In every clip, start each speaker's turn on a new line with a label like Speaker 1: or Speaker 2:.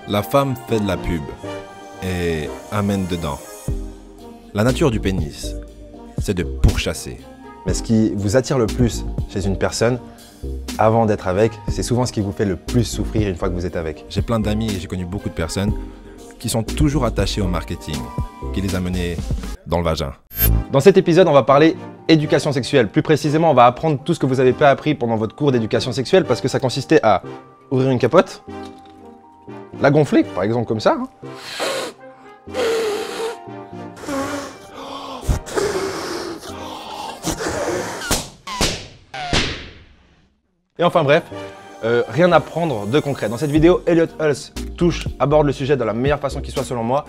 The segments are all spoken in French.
Speaker 1: La femme fait de la pub et amène dedans. La nature du pénis, c'est de pourchasser.
Speaker 2: Mais ce qui vous attire le plus chez une personne, avant d'être avec, c'est souvent ce qui vous fait le plus souffrir une fois que vous êtes avec.
Speaker 1: J'ai plein d'amis et j'ai connu beaucoup de personnes qui sont toujours attachées au marketing, qui les a menés dans le vagin.
Speaker 2: Dans cet épisode, on va parler éducation sexuelle. Plus précisément, on va apprendre tout ce que vous n'avez pas appris pendant votre cours d'éducation sexuelle parce que ça consistait à ouvrir une capote, la gonfler, par exemple comme ça. Et enfin bref, rien à prendre de concret. Dans cette vidéo, Elliot Hulse aborde le sujet de la meilleure façon qui soit selon moi.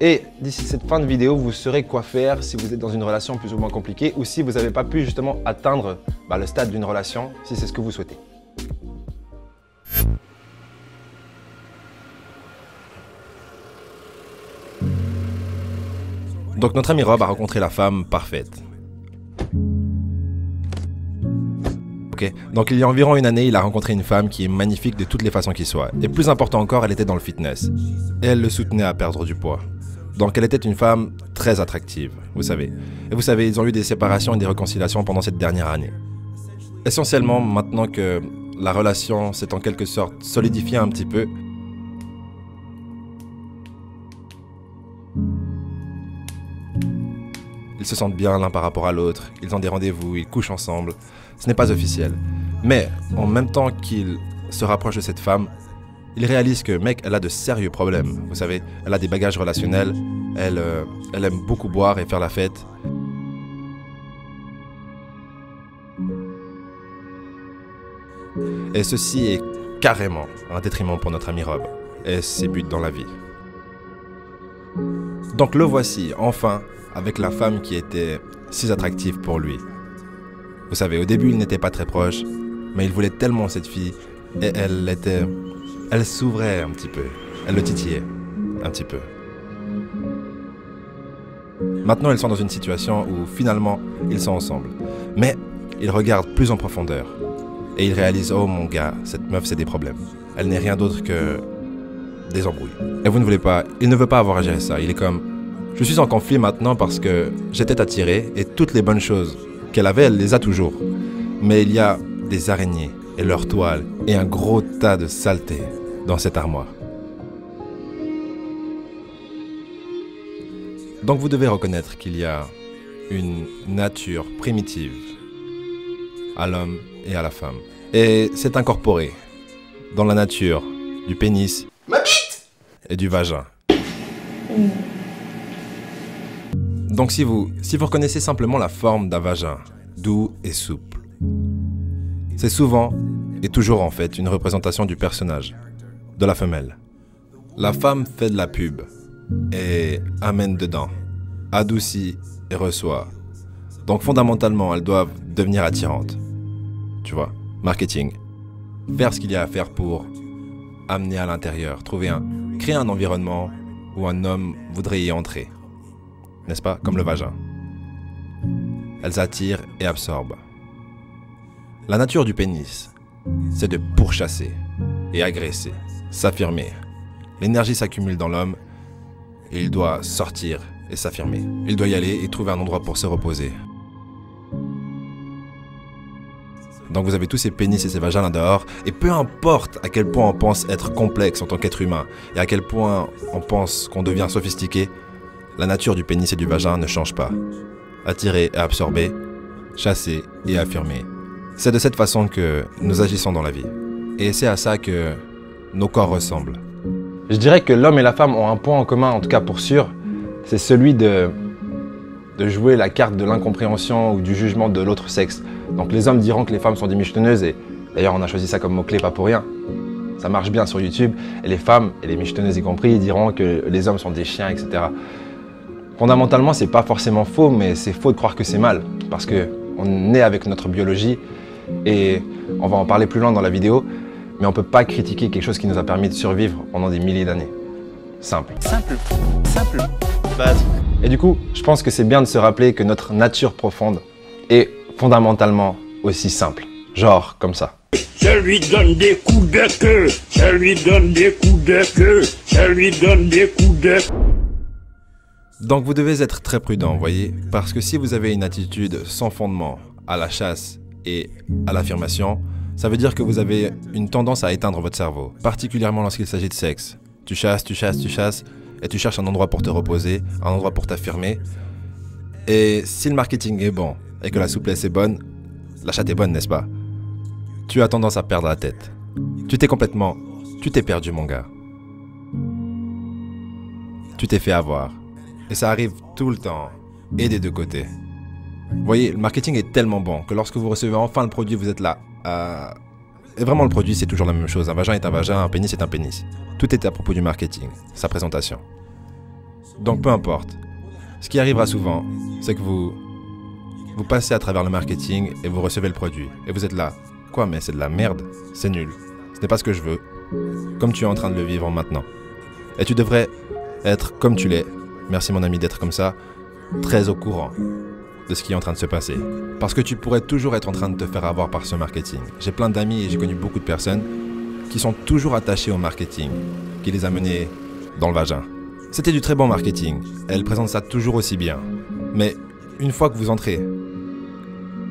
Speaker 2: Et d'ici cette fin de vidéo, vous saurez quoi faire si vous êtes dans une relation plus ou moins compliquée ou si vous n'avez pas pu justement atteindre le stade d'une relation, si c'est ce que vous souhaitez.
Speaker 1: Donc notre ami Rob a rencontré la femme parfaite. Ok, donc il y a environ une année, il a rencontré une femme qui est magnifique de toutes les façons qui soient. Et plus important encore, elle était dans le fitness. Et elle le soutenait à perdre du poids. Donc elle était une femme très attractive, vous savez. Et vous savez, ils ont eu des séparations et des réconciliations pendant cette dernière année. Essentiellement, maintenant que la relation s'est en quelque sorte solidifiée un petit peu, ils se sentent bien l'un par rapport à l'autre, ils ont des rendez-vous, ils couchent ensemble. Ce n'est pas officiel. Mais en même temps qu'il se rapproche de cette femme, il réalise que, mec, elle a de sérieux problèmes. Vous savez, elle a des bagages relationnels, elle aime beaucoup boire et faire la fête. Et ceci est carrément un détriment pour notre ami Rob et ses buts dans la vie. Donc le voici, enfin, avec la femme qui était si attractive pour lui. Vous savez, au début, il n'était pas très proche, mais il voulait tellement cette fille, et elle s'ouvrait un petit peu, elle le titillait un petit peu. Maintenant, ils sont dans une situation où, finalement, ils sont ensemble. Mais ils regardent plus en profondeur, et ils réalisent, oh mon gars, cette meuf, c'est des problèmes. Elle n'est rien d'autre que des embrouilles. Et vous ne voulez pas, il ne veut pas avoir à gérer ça, il est comme, je suis en conflit maintenant parce que j'étais attiré, et toutes les bonnes choses qu'elle avait, elle les a toujours. Mais il y a des araignées et leurs toiles et un gros tas de saleté dans cette armoire. Donc vous devez reconnaître qu'il y a une nature primitive à l'homme et à la femme. Et c'est incorporé dans la nature du pénis et du vagin. Donc si vous reconnaissez simplement la forme d'un vagin, doux et souple, c'est souvent et toujours en fait une représentation du personnage, de la femelle. La femme fait de la pub et amène dedans, adoucit et reçoit. Donc fondamentalement, elles doivent devenir attirantes. Tu vois, marketing. Faire ce qu'il y a à faire pour amener à l'intérieur, créer un environnement où un homme voudrait y entrer. N'est-ce pas? Comme le vagin. Elles attirent et absorbent. La nature du pénis, c'est de pourchasser et agresser, s'affirmer. L'énergie s'accumule dans l'homme et il doit sortir et s'affirmer. Il doit y aller et trouver un endroit pour se reposer. Donc vous avez tous ces pénis et ces vagins là dehors, et peu importe à quel point on pense être complexe en tant qu'être humain, et à quel point on pense qu'on devient sophistiqué, la nature du pénis et du vagin ne change pas. Attirer et absorber, chasser et affirmer. C'est de cette façon que nous agissons dans la vie. Et c'est à ça que nos corps ressemblent.
Speaker 2: Je dirais que l'homme et la femme ont un point en commun, en tout cas pour sûr, c'est celui de jouer la carte de l'incompréhension ou du jugement de l'autre sexe. Donc les hommes diront que les femmes sont des michetonneuses, et d'ailleurs on a choisi ça comme mot-clé pas pour rien. Ça marche bien sur YouTube, et les femmes, et les michetonneuses y compris, diront que les hommes sont des chiens, etc. Fondamentalement, c'est pas forcément faux, mais c'est faux de croire que c'est mal, parce qu'on est avec notre biologie, et on va en parler plus loin dans la vidéo, mais on peut pas critiquer quelque chose qui nous a permis de survivre pendant des milliers d'années. Simple. Simple. Base. Et du coup, je pense que c'est bien de se rappeler que notre nature profonde est fondamentalement aussi simple. Genre comme ça.
Speaker 3: Je lui donne des coups de queue, je lui donne des coups de queue, je lui donne des coups de...
Speaker 1: Donc vous devez être très prudent, voyez, parce que si vous avez une attitude sans fondement à la chasse et à l'affirmation, ça veut dire que vous avez une tendance à éteindre votre cerveau, particulièrement lorsqu'il s'agit de sexe. Tu chasses, tu chasses, tu chasses, et tu cherches un endroit pour te reposer, un endroit pour t'affirmer. Et si le marketing est bon et que la souplesse est bonne, la chatte est bonne, n'est-ce pas? Tu as tendance à perdre la tête. Tu t'es perdu, mon gars. Tu t'es fait avoir. Et ça arrive tout le temps, et des deux côtés. Vous voyez, le marketing est tellement bon que lorsque vous recevez enfin le produit, vous êtes là. Et vraiment, le produit, c'est toujours la même chose. Un vagin est un vagin, un pénis est un pénis. Tout est à propos du marketing, sa présentation. Donc peu importe. Ce qui arrivera souvent, c'est que vous passez à travers le marketing et vous recevez le produit. Et vous êtes là. Quoi, mais c'est de la merde, c'est nul. Ce n'est pas ce que je veux. Comme tu es en train de le vivre maintenant. Et tu devrais être comme tu l'es. Merci mon ami d'être comme ça, très au courant de ce qui est en train de se passer. Parce que tu pourrais toujours être en train de te faire avoir par ce marketing. J'ai plein d'amis et j'ai connu beaucoup de personnes qui sont toujours attachées au marketing, qui les a menés dans le vagin. C'était du très bon marketing, elle présente ça toujours aussi bien. Mais une fois que vous entrez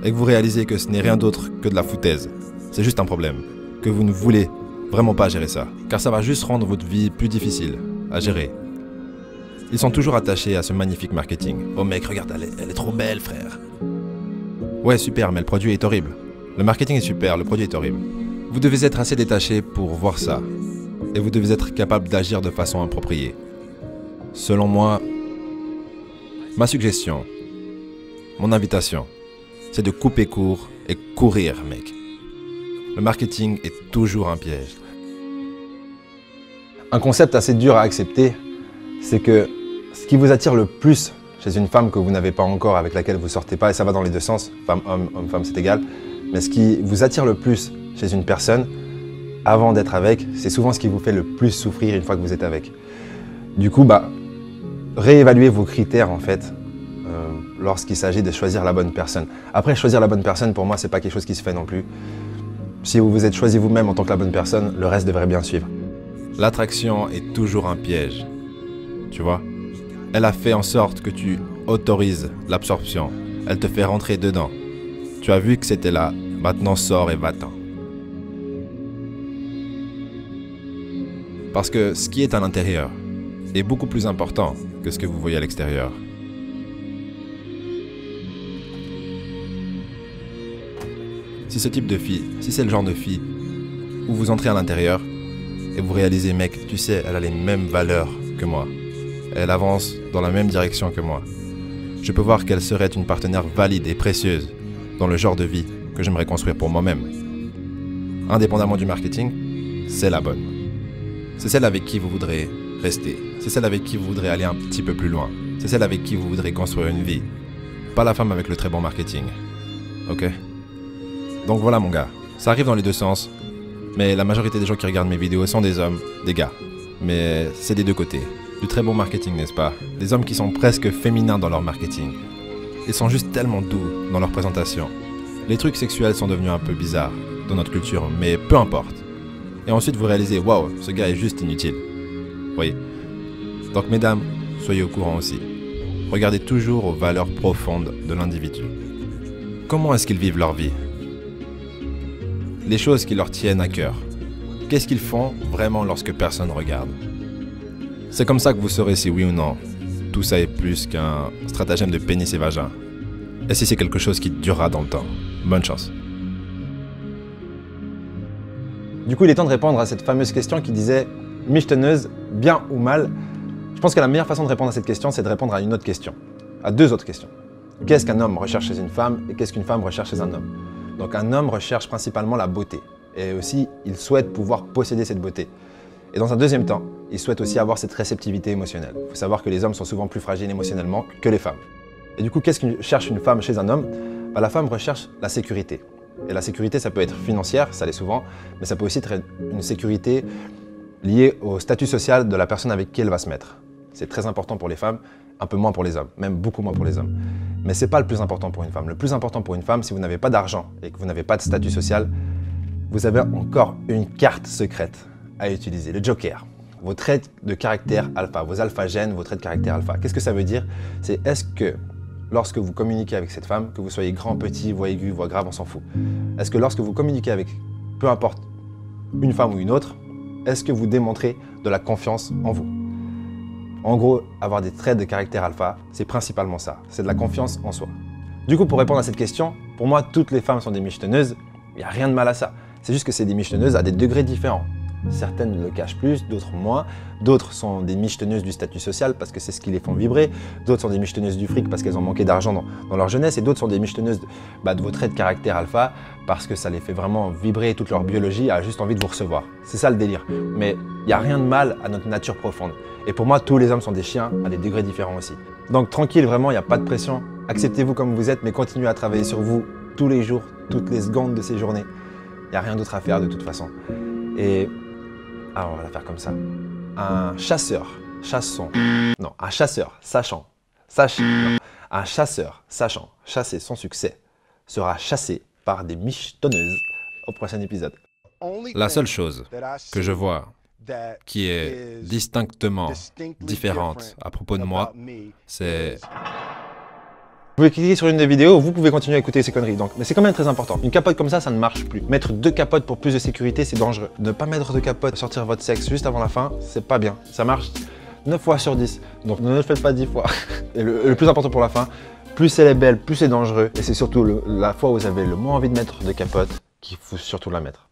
Speaker 1: et que vous réalisez que ce n'est rien d'autre que de la foutaise, c'est juste un problème, que vous ne voulez vraiment pas gérer ça, car ça va juste rendre votre vie plus difficile à gérer. Ils sont toujours attachés à ce magnifique marketing. Oh mec, regarde, elle est trop belle, frère. Ouais, super, mais le produit est horrible. Le marketing est super, le produit est horrible. Vous devez être assez détaché pour voir ça. Et vous devez être capable d'agir de façon appropriée. Selon moi, ma suggestion, mon invitation, c'est de couper court et courir, mec. Le marketing est toujours un piège.
Speaker 2: Un concept assez dur à accepter, c'est que ce qui vous attire le plus chez une femme que vous n'avez pas encore, avec laquelle vous sortez pas, et ça va dans les deux sens, femme-homme, homme-femme, c'est égal, mais ce qui vous attire le plus chez une personne, avant d'être avec, c'est souvent ce qui vous fait le plus souffrir une fois que vous êtes avec. Du coup, réévaluez vos critères en fait, lorsqu'il s'agit de choisir la bonne personne. Après, choisir la bonne personne, pour moi, c'est pas quelque chose qui se fait non plus. Si vous vous êtes choisi vous-même en tant que la bonne personne, le reste devrait bien suivre.
Speaker 1: L'attraction est toujours un piège. Tu vois? Elle a fait en sorte que tu autorises l'absorption. Elle te fait rentrer dedans. Tu as vu que c'était là. Maintenant sors et va-t'en. Parce que ce qui est à l'intérieur est beaucoup plus important que ce que vous voyez à l'extérieur. Si ce type de fille, si c'est le genre de fille où vous entrez à l'intérieur et vous réalisez, mec, tu sais, elle a les mêmes valeurs que moi. Elle avance dans la même direction que moi. Je peux voir qu'elle serait une partenaire valide et précieuse dans le genre de vie que j'aimerais construire pour moi-même. Indépendamment du marketing, c'est la bonne. C'est celle avec qui vous voudrez rester. C'est celle avec qui vous voudrez aller un petit peu plus loin. C'est celle avec qui vous voudrez construire une vie. Pas la femme avec le très bon marketing. Ok? Donc voilà mon gars, ça arrive dans les deux sens. Mais la majorité des gens qui regardent mes vidéos sont des hommes, des gars. Mais c'est des deux côtés. Du très bon marketing, n'est-ce pas? Des hommes qui sont presque féminins dans leur marketing. Ils sont juste tellement doux dans leur présentation. Les trucs sexuels sont devenus un peu bizarres dans notre culture, mais peu importe. Et ensuite vous réalisez, waouh, ce gars est juste inutile. Voyez. Donc mesdames, soyez au courant aussi. Regardez toujours aux valeurs profondes de l'individu. Comment est-ce qu'ils vivent leur vie? Les choses qui leur tiennent à cœur. Qu'est-ce qu'ils font vraiment lorsque personne regarde? C'est comme ça que vous saurez si oui ou non, tout ça est plus qu'un stratagème de pénis et vagin. Et si c'est quelque chose qui durera dans le temps. Bonne chance.
Speaker 2: Du coup, il est temps de répondre à cette fameuse question qui disait « michetonneuse, bien ou mal ?» Je pense que la meilleure façon de répondre à cette question, c'est de répondre à une autre question. À deux autres questions. Qu'est-ce qu'un homme recherche chez une femme et qu'est-ce qu'une femme recherche chez un homme? Donc un homme recherche principalement la beauté. Et aussi, il souhaite pouvoir posséder cette beauté. Et dans un deuxième temps, il souhaite aussi avoir cette réceptivité émotionnelle. Il faut savoir que les hommes sont souvent plus fragiles émotionnellement que les femmes. Et du coup, qu'est-ce que cherche une femme chez un homme? La femme recherche la sécurité. Et la sécurité, ça peut être financière, ça l'est souvent, mais ça peut aussi être une sécurité liée au statut social de la personne avec qui elle va se mettre. C'est très important pour les femmes, un peu moins pour les hommes, même beaucoup moins pour les hommes. Mais ce n'est pas le plus important pour une femme. Le plus important pour une femme, si vous n'avez pas d'argent et que vous n'avez pas de statut social, vous avez encore une carte secrète à utiliser, le joker. Vos traits de caractère alpha, vos alpha-gènes, vos traits de caractère alpha. Qu'est-ce que ça veut dire? C'est est-ce que lorsque vous communiquez avec cette femme, que vous soyez grand, petit, voix aiguë, voix grave, on s'en fout. Est-ce que lorsque vous communiquez avec, peu importe, une femme ou une autre, est-ce que vous démontrez de la confiance en vous? En gros, avoir des traits de caractère alpha, c'est principalement ça, c'est de la confiance en soi. Du coup, pour répondre à cette question, pour moi, toutes les femmes sont des michetonneuses, il n'y a rien de mal à ça. C'est juste que c'est des michetonneuses à des degrés différents. Certaines le cachent plus, d'autres moins. D'autres sont des michetonneuses du statut social parce que c'est ce qui les font vibrer. D'autres sont des michetonneuses du fric parce qu'elles ont manqué d'argent dans leur jeunesse. Et d'autres sont des michetonneuses de vos traits de caractère alpha parce que ça les fait vraiment vibrer, toute leur biologie a juste envie de vous recevoir. C'est ça le délire. Mais il n'y a rien de mal à notre nature profonde. Et pour moi, tous les hommes sont des chiens à des degrés différents aussi. Donc tranquille, vraiment, il n'y a pas de pression. Acceptez-vous comme vous êtes, mais continuez à travailler sur vous tous les jours, toutes les secondes de ces journées. Il n'y a rien d'autre à faire de toute façon. Et alors on va la faire comme ça. Un chasseur sachant chasser son succès sera chassé par des michetonneuses au prochain épisode.
Speaker 1: La seule chose que je vois qui est distinctement différente à propos de moi, c'est...
Speaker 2: Vous pouvez cliquer sur une des vidéos, vous pouvez continuer à écouter ces conneries. Donc, mais c'est quand même très important. Une capote comme ça ne marche plus. Mettre 2 capotes pour plus de sécurité, c'est dangereux. Ne pas mettre de capote, sortir votre sexe juste avant la fin, c'est pas bien. Ça marche 9 fois sur 10. Donc ne le faites pas 10 fois. Et le plus important pour la fin, plus elle est belle, plus c'est dangereux. Et c'est surtout la fois où vous avez le moins envie de mettre de capote qu'il faut surtout la mettre.